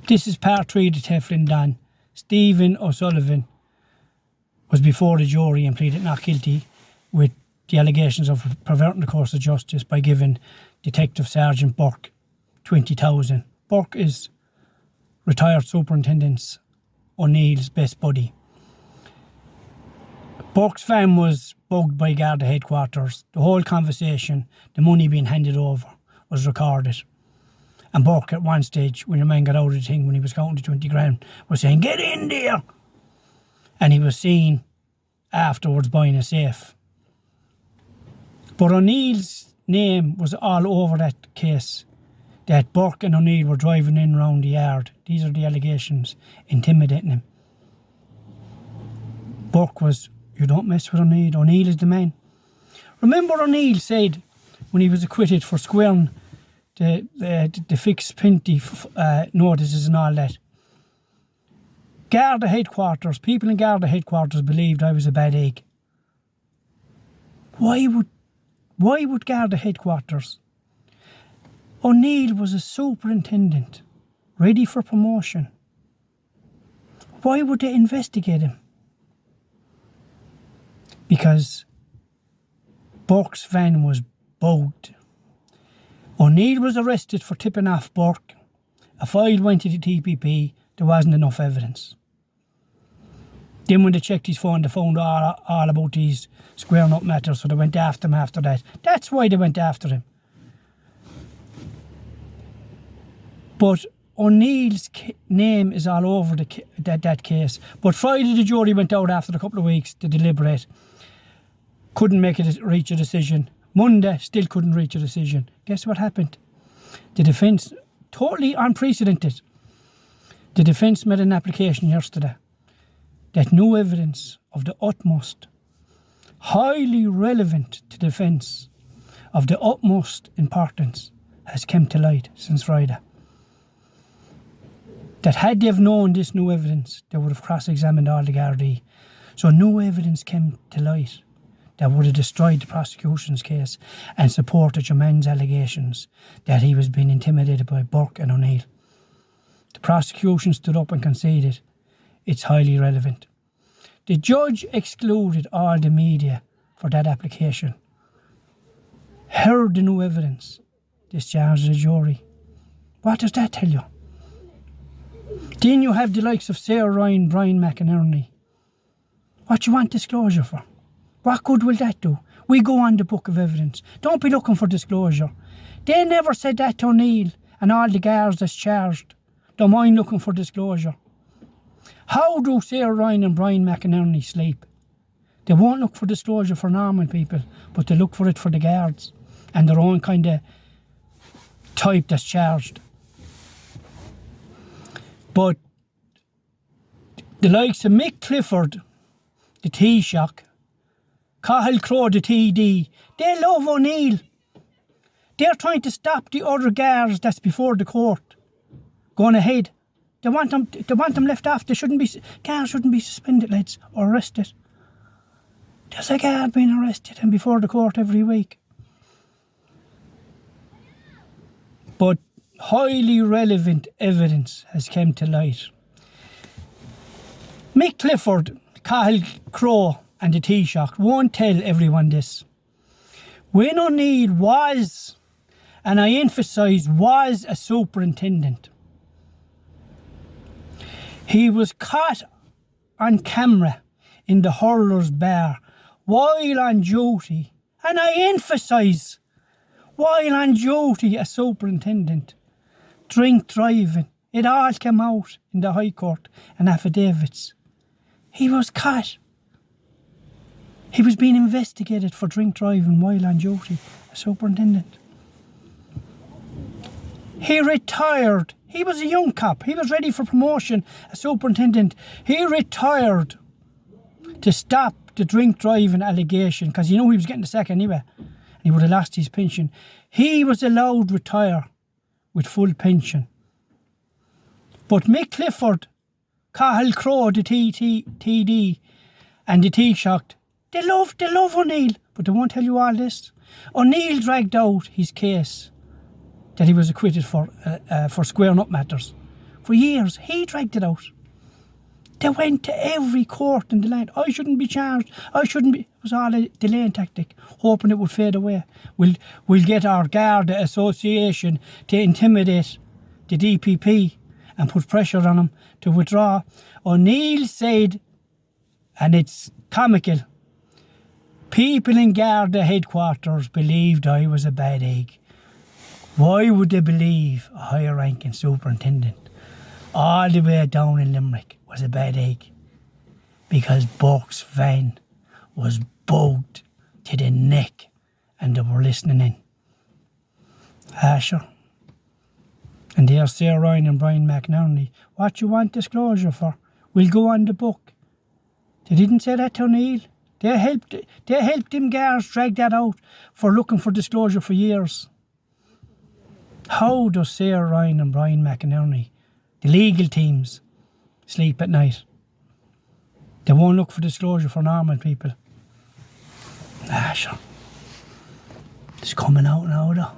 This is part 3 of the Teflon Don. Stephen O'Sullivan was before the jury and pleaded not guilty with the allegations of perverting the course of justice by giving Detective Sergeant Burke 20,000. Burke is retired Superintendent O'Neill's best buddy. Burke's van was bugged by Garda headquarters. The whole conversation, the money being handed over, was recorded. And Burke at one stage, when the man got out of the thing, when he was counting the 20 grand, was saying, "Get in there!" And he was seen afterwards buying a safe. But O'Neill's name was all over that case, that Burke and O'Neill were driving in round the yard. These are the allegations, intimidating him. Burke was, "You don't mess with O'Neill. O'Neill is the man." Remember O'Neill said, when he was acquitted for squaring the fixed penalty notices and all that, Garda headquarters, people in Garda headquarters believed I was a bad egg. Why would Garda headquarters? O'Neill was a superintendent, ready for promotion. Why would they investigate him? Because Burke's van was bugged. O'Neill was arrested for tipping off Burke. A file went to the TPP. There wasn't enough evidence. Then when they checked his phone, they found all about these squaring up matters, so they went after him after that. That's why they went after him. But O'Neill's name is all over that case. But Friday the jury went out after a couple of weeks to deliberate. Couldn't reach a decision. Monday still couldn't reach a decision. Guess what happened? The defence, totally unprecedented. The defence made an application yesterday that no evidence of the utmost, highly relevant to defence, of the utmost importance has come to light since Friday. That had they have known this new evidence, they would have cross-examined all the Gardaí. So no evidence came to light that would have destroyed the prosecution's case and supported Jermaine's allegations that he was being intimidated by Burke and O'Neill. The prosecution stood up and conceded it's highly relevant. The judge excluded all the media for that application. Heard the new evidence, discharged the jury. What does that tell you? Then you have the likes of Sarah Ryan, Brian McInerney. What you want disclosure for? What good will that do? We go on the book of evidence. Don't be looking for disclosure. They never said that to O'Neill and all the guards that's charged. Don't mind looking for disclosure. How do Sarah Ryan and Brian McInerney sleep? They won't look for disclosure for normal people, but they look for it for the guards and their own kind of type that's charged. But the likes of Mick Clifford, the Taoiseach, Cahill Crowe, the TD, they love O'Neill. They're trying to stop the other guards that's before the court going ahead. They want them left off. Guards shouldn't be suspended, lads, or arrested. There's a guard being arrested and before the court every week. But highly relevant evidence has come to light. Mick Clifford, Cahill Crowe and the Taoiseach won't tell everyone this. When O'Neill was, and I emphasise was, a superintendent, he was caught on camera in the hurler's bar while on duty, and I emphasise, while on duty as superintendent, drink driving. It all came out in the High Court and affidavits. He was caught. He was being investigated for drink driving while on duty as superintendent. He retired. He was a young cop. He was ready for promotion as superintendent. He retired to stop the drink driving allegation because he knew he was getting the sack anyway and he would have lost his pension. He was allowed to retire with full pension. But Mick Clifford, Cahill Crowe, the TD and the Taoiseach, they love O'Neill, but they won't tell you all this. O'Neill dragged out his case that he was acquitted for squaring up matters For years, he dragged it out. They went to every court in the land. I shouldn't be charged. I shouldn't be. It was all a delaying tactic, hoping it would fade away. We'll get our Garda Association to intimidate the DPP and put pressure on them to withdraw. O'Neill said, and it's comical, people in Garda headquarters believed I was a bad egg. Why would they believe a higher ranking superintendent all the way down in Limerick was a bad egg? Because Burke's van was bugged to the neck and they were listening in. Sure. And there's Sarah Ryan and Brian McNerney. What you want disclosure for? We'll go on the book. They didn't say that to O'Neill. They helped him guards drag that out for looking for disclosure for years. How does Sarah Ryan and Brian McInerney, the legal teams, sleep at night? They won't look for disclosure for normal people. Sure. It's coming out now though.